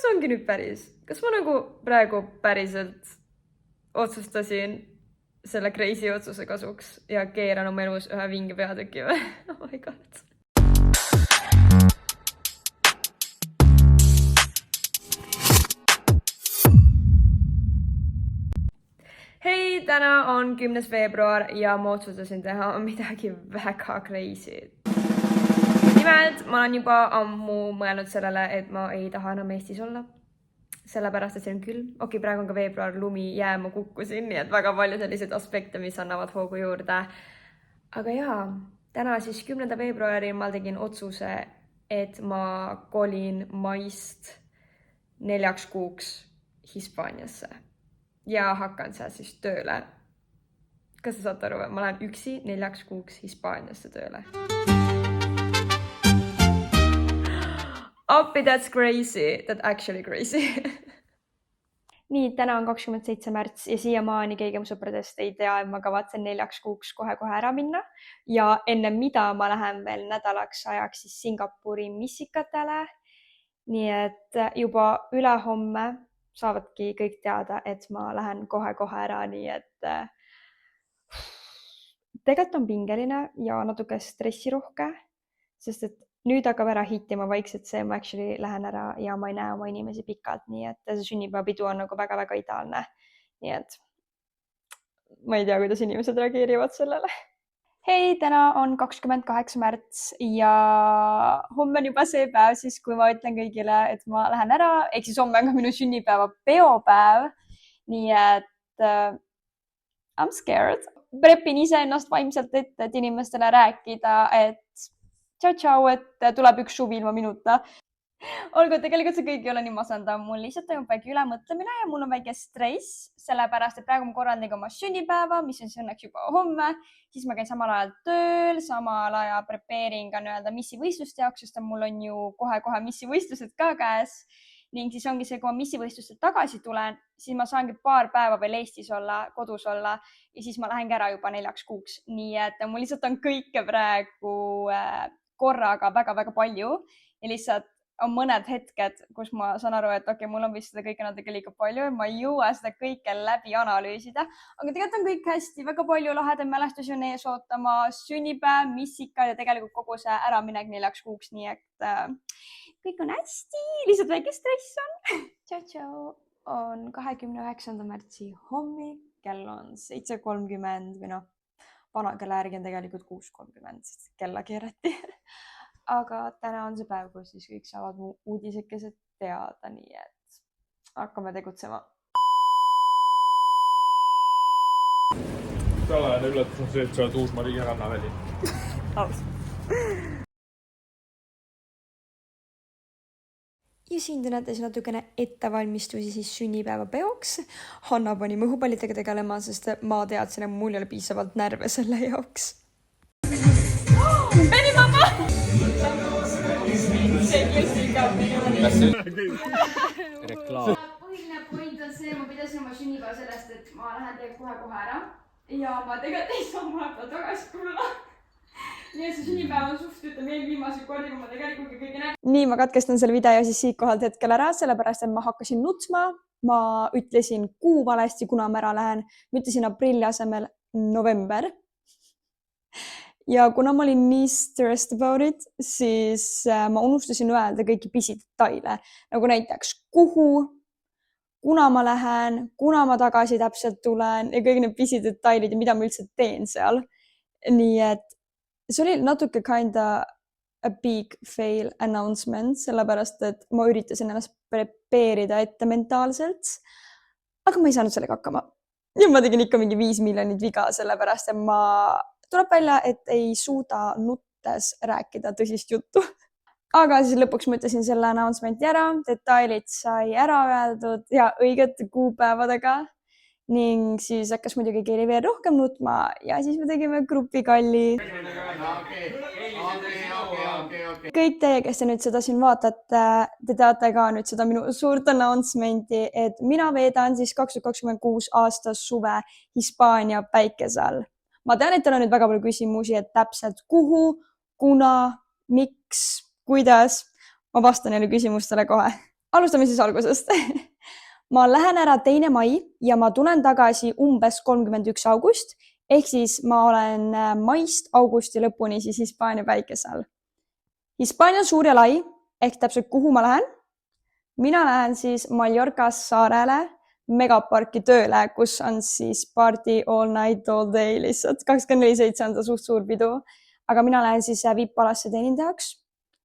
kas ongi nüüd päris? Kas ma nagu praegu päriselt otsustasin selle crazy otsuse kasuks ja keeran oma elus ühe vinge peatüki või? Oh my god. Hei, täna on 10. veebruar ja ma otsustasin teha midagi väga crazy. Nimelt, ma olen juba ammu mõelnud sellele, et ma ei taha enam Eestis olla. Sellepärast, et see on külm. Okei, praegu on ka veebruar, lumi, jääma kukkusin, nii et väga palju selliseid aspekte, mis annavad hoogu juurde. Aga jaa, täna siis 10. veebruaril ma tegin otsuse, et ma kolin maist 4 kuuks Hispaaniasse ja hakkan seal siis tööle. Kas te saate aru, ma lähen üksi 4 kuuks Hispaaniasse tööle. Appi, that's crazy. That's actually crazy. Nii, täna on 27. märts ja siiamaani keegi mu sõpradest ei tea, et ma kavatsen 4 kuuks kohe ära minna. Ja enne mida ma lähen veel nädalaks ajaks siis Singapuri missikatele. Nii et juba ülehomme saavadki kõik teada, et ma lähen kohe ära, nii et tegelikult on pingeline ja natuke stressirohke, sest et nüüd hakkab ära hittima vaikselt see, ma actually lähen ära ja ma ei näe oma inimesi pikalt, nii et see sünnipäevapidu on nagu väga ideaalne. Nii et ma ei tea, kuidas inimesed reageerivad sellele. Hei, täna on 28. märts ja homme on juba see päev siis, kui ma ütlen kõigile, et ma lähen ära, ehk siis homme on ka minu sünnipäeva peopäev. Nii et I'm scared. Prepin ise ennast vaimselt ette, et inimestele rääkida, et tšau, et tuleb üks suvi ilma minuta. Olgu, tegelikult see kõik ei ole nii masendav. Mul lihtsalt toimub väike ülemõtlemine ja mul on väike stress, sellepärast, et praegu ma korraldan oma sünnipäeva, mis on siis õnneks juba homme. Siis ma käin samal ajal tööl, samal ajal prepeerin ka missivõistluste jaoks, sest mul on ju kohe missivõistlused ka käes. Ning siis ongi see, kui ma missivõistluste tagasi tulen, siis ma saangi paar päeva veel Eestis olla, kodus olla ja siis ma lähengi ära juba 4 kuuks. Nii et mul lihtsalt on kõike praegu korraga väga palju ja lihtsalt on mõned hetked, kus ma saan aru, et okei, mul on vist seda kõike natuke liiga palju ja ma ei jõua seda kõike läbi analüüsida. Aga tegelikult on kõik hästi, väga palju lahedaid mälestusi on ees ootama, sünnipäev, missikad ja tegelikult kogu see äraminek 4 kuuks, nii et kõik on hästi, lihtsalt väike stress on. Tšau, on 29. märtsi hommik, kell on 7:30 või vana kella järgi on tegelikult 6:30, sest kella keerati. Aga täna on see päev, kus siis kõik saavad mu uudisekesed teada, nii et hakkame tegutsema. Salajane üllatus on see, et sa oled Uus-Maria rannaväli. Aus. Ja siin te näete siis natukene ettevalmistusi siis sünnipäeva peoks. Hanna pani mõhupallidega tegelema, sest ma teadsin, et mul ei ole piisavalt närve selle jaoks. Meni mamma! Reklaam. Põhiline point on see, ma pidasin oma sünnipäeva sellest, et ma lähen tegelikult kohe ära ja ma tegelikult ei saa vahepeal tagasi tulla. Nii et see sünnipäev on suht, ütleme viimase kordi, kui ma tegelikult kõige näen. Nii, ma katkestan selle video siis siit kohalt hetkel ära, sellepärast, et ma hakkasin nutsma. Ma ütlesin kuu valesti, kuna ma ära lähen. Ma ütlesin aprilli asemel november. Ja kuna ma olin nii stressed about it, siis ma unustasin öelda kõiki pisidetaile. Nagu näiteks kuhu, kuna ma lähen, kuna ma tagasi täpselt tulen ja kõik need pisidetailid ja mida ma üldse teen seal. Nii et see oli natuke kinda a big fail announcement, sellepärast, et ma üritasin ennast prepeerida ette mentaalselt, aga ma ei saanud sellega hakkama. Ja ma tegin ikka mingi 5 miljonit viga, sellepärast, et ma tuleb välja, et ei suuda nuttes rääkida tõsist juttu. Aga siis lõpuks mõtlesin selle announcement'i ära, detailid sai ära öeldud ja õigete kuupäevadega. Ning siis hakkas muidugi keeli veel rohkem nutma ja siis me tegime grupikalli. Kõik teie, kes te nüüd seda siin vaatate, te teate ka nüüd seda minu suurt announcement'i, et mina veedan siis 2026 aasta suve Hispaania päikese all. Ma tean, et teil on nüüd väga palju küsimusi, et täpselt kuhu, kuna, miks, kuidas. Ma vastan neile küsimustele kohe. alustame siis algusest. Ma lähen ära 2. mai ja ma tulen tagasi umbes 31. august. Ehk siis ma olen maist augusti lõpuni siis Hispaania päikese all. Hispaania on suur ja lai, ehk täpselt kuhu ma lähen. Mina lähen siis Mallorcas saarele megaparki tööle, kus on siis party all night all day lihtsalt. 24/7 on ta suht suur pidu. Aga mina lähen siis VIP-alasse teenindajaks.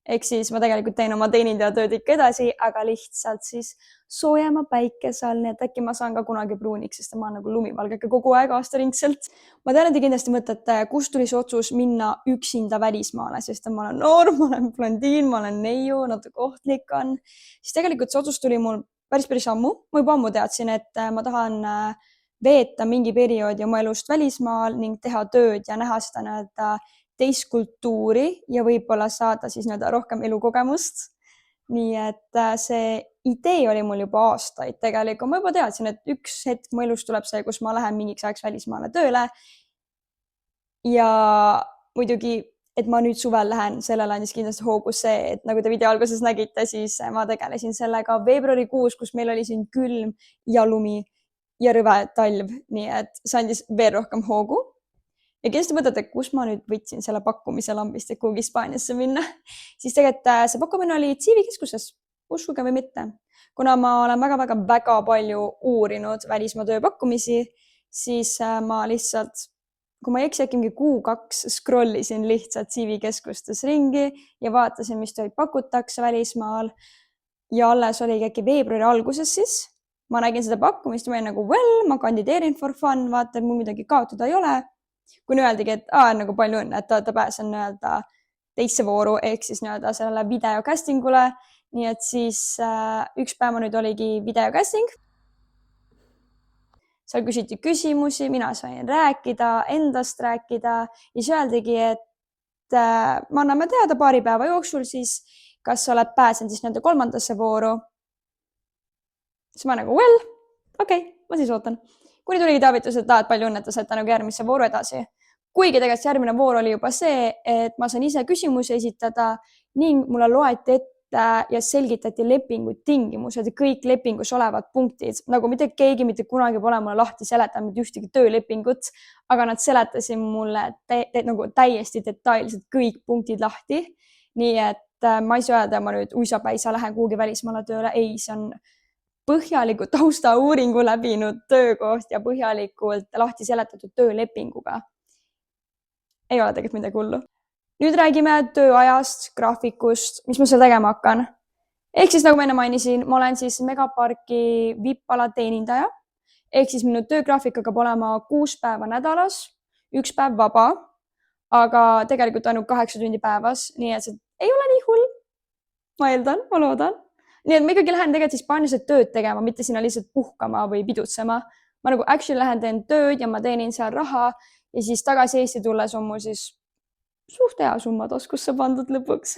Ehk siis ma tegelikult teen oma teenindajatööd ikka edasi, aga lihtsalt siis soojema päikese all, nii et äkki ma saan ka kunagi pruuniks, sest ma olen nagu lumivalgeke kogu aeg aastaringselt. Ma tean, et te kindlasti mõtlete, kust tuli see otsus minna üksinda välismaale, sest ma olen noor, ma olen blondiin, ma olen neiu, natuke ohtlik on. Siis tegelikult see otsus tuli mul päris ammu. Ma juba ammu teadsin, et ma tahan veeta mingi perioodi oma elust välismaal ning teha tööd ja näha seda nii-öelda teist kultuuri ja võib-olla saada siis nii-öelda rohkem elukogemust. Nii et see idee oli mul juba aastaid tegelikult. Ma juba teadsin, et üks hetk mu elus tuleb see, kus ma lähen mingiks ajaks välismaale tööle. Ja muidugi, et ma nüüd suvel lähen, sellele andis kindlasti hoogu see, et nagu te video alguses nägite, siis ma tegelesin sellega veebruarikuus, kus meil oli siin külm ja lumi ja rõve talv. Nii et see andis veel rohkem hoogu. Ja kindlasti mõtlete, kus ma nüüd võtsin selle pakkumise lambist, et kuhugi Hispaaniasse minna. Siis tegelikult see pakkumine oli CV-keskuses, uskuge või mitte. Kuna ma olen väga palju uurinud välismaa tööpakkumisi, siis ma lihtsalt, kui ma ei eksi, äkki mingi kuu-2 scrollisin lihtsalt CV-keskustes ringi ja vaatasin, mis tööd pakutakse välismaal. Ja alles oligi äkki veebruari alguses siis. Ma nägin seda pakkumist ja ma olin nagu, ma kandideerin for fun, vaata, et mul midagi kaotada ei ole. Kui öeldigi, et nagu palju õnne, et ta pääsen nii-öelda teisse vooru ehk siis nii-öelda sellele videocastingule. Nii et siis üks päev nüüd oligi videocasting. Seal küsiti küsimusi, mina sain rääkida, endast rääkida ja siis öeldigi, et me anname teada paari päeva jooksul siis, kas sa oled pääsenud siis nii-öelda 3. vooru. Siis ma nagu, okei, ma siis ootan. Kuni tuligi teavitus, et palju õnnetas, et ta nagu järgmisse vooru edasi. Kuigi tegelikult järgmine voor oli juba see, et ma saan ise küsimusi esitada ning mulle loeti ette ja selgitati lepingu tingimused ja kõik lepingus olevad punktid. Nagu mitte keegi mitte kunagi pole mulle lahti seletanud ühtegi töölepingut, aga nad seletasid mulle nagu täiesti detailselt kõik punktid lahti. Nii et ma ei saa öelda, ma nüüd uisapäisa lähen kuhugi välismaale tööle. Ei, see on põhjaliku taustauuringu läbinud töökoht ja põhjalikult lahti seletatud töölepinguga. Ei ole tegelikult midagi hullu. Nüüd räägime tööajast, graafikust, mis ma seal tegema hakkan. Ehk siis nagu ma enne mainisin, ma olen siis megaparki VIP-ala teenindaja. Ehk siis minu töögraafik hakkab olema 6 päeva nädalas, 1 päev vaba, aga tegelikult ainult 8 tundi päevas, nii et see ei ole nii hull. Ma eeldan, ma loodan. Nii et ma ikkagi lähen tegelikult Hispaaniasse tööd tegema, mitte sinna lihtsalt puhkama või pidutsema. Ma nagu actually lähen teen tööd ja ma teenin seal raha ja siis tagasi Eesti tulles on mul siis suht hea summa taskusse pandud lõpuks.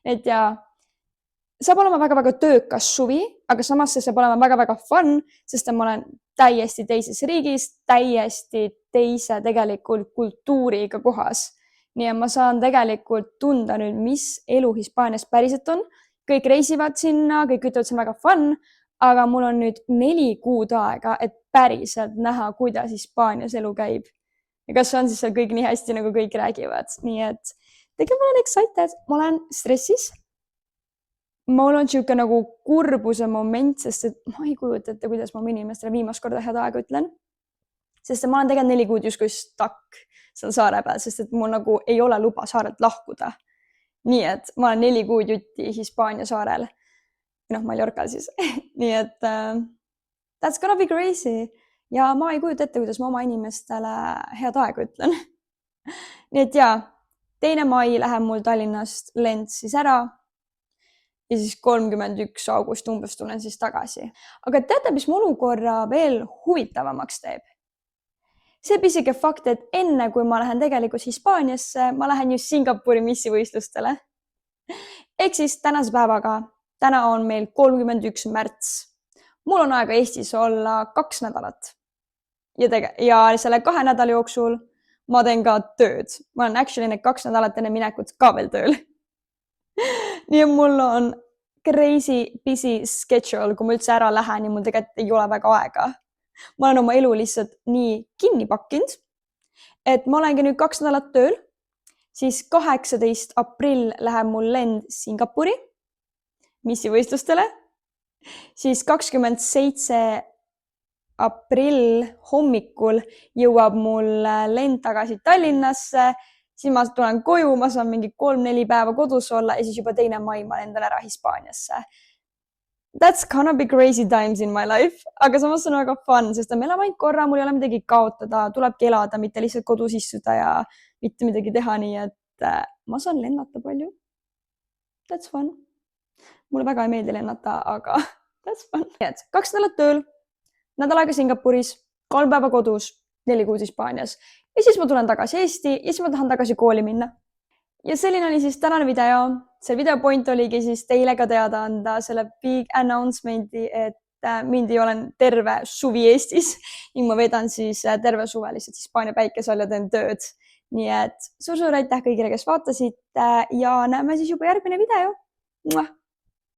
Et ja saab olema väga töökas suvi, aga samas see saab olema väga fun, sest ma olen täiesti teises riigis, täiesti teise tegelikult kultuuriga kohas. Nii et ma saan tegelikult tunda nüüd, mis elu Hispaanias päriselt on. Kõik reisivad sinna, kõik ütlevad, see on väga fun, aga mul on nüüd 4 kuud aega, et päriselt näha, kuidas Hispaanias elu käib. Ja kas on siis seal kõik nii hästi, nagu kõik räägivad. Nii et tegelikult ma olen excited, ma olen stressis. Mul on siuke nagu kurbuse moment, sest et ma ei kujuta ette, kuidas ma inimestele viimast korda head aega ütlen. Sest ma olen tegelikult 4 kuud justkui stuck seal saare peal, sest et mul nagu ei ole luba saarelt lahkuda. Nii et ma olen 4 kuud jutti Hispaania saarel. Mallorcal siis. Nii et that's gonna be crazy. Ja ma ei kujuta ette, kuidas ma oma inimestele head aega ütlen. Nii et 2. mai lähen mul Tallinnast lend siis ära. Ja siis 31. august umbes tulen siis tagasi. Aga teate, mis mu olukorra veel huvitavamaks teeb? See pisike fakt, et enne kui ma lähen tegelikult Hispaaniasse, ma lähen just Singapuri missivõistlustele. Ehk siis tänase päevaga, täna on meil 31. märts. Mul on aega Eestis olla 2 nädalat. Ja selle 2 nädala jooksul ma teen ka tööd. Ma olen actually need 2 nädalat enne minekut ka veel tööl. Nii et mul on crazy busy schedule, kui ma üldse ära lähen ja mul tegelikult ei ole väga aega. Ma olen oma elu lihtsalt nii kinni pakkinud, et ma olengi nüüd 2 nädalat tööl, siis 18. aprill läheb mul lend Singapuri missivõistlustele, siis 27. aprill hommikul jõuab mul lend tagasi Tallinnasse, siis ma tulen koju, ma saan mingi 3-4 päeva kodus olla ja siis juba 2. mai ma lendan ära Hispaaniasse. That's gonna be crazy times in my life, aga samas on väga fun, sest me elame ainult korra, mul ei ole midagi kaotada, tulebki elada, mitte lihtsalt kodus istuda ja mitte midagi teha, nii et ma saan lennata palju. That's fun. Mulle väga ei meeldi lennata, aga that's fun. 2 nädalat tööl, nädal aega Singapuris, 3 päeva kodus, 4 kuud Hispaanias. Ja siis ma tulen tagasi Eesti ja siis ma tahan tagasi kooli minna. Ja selline oli siis tänane video. See video point oligi siis teile ka teada anda selle big announcement'i, et mind ei olen terve suvi Eestis ning ma vedan siis terve suve lihtsalt Hispaania päikese all ja teen tööd. Nii et suur aitäh kõigile, kes vaatasid ja näeme siis juba järgmine video. Mwah!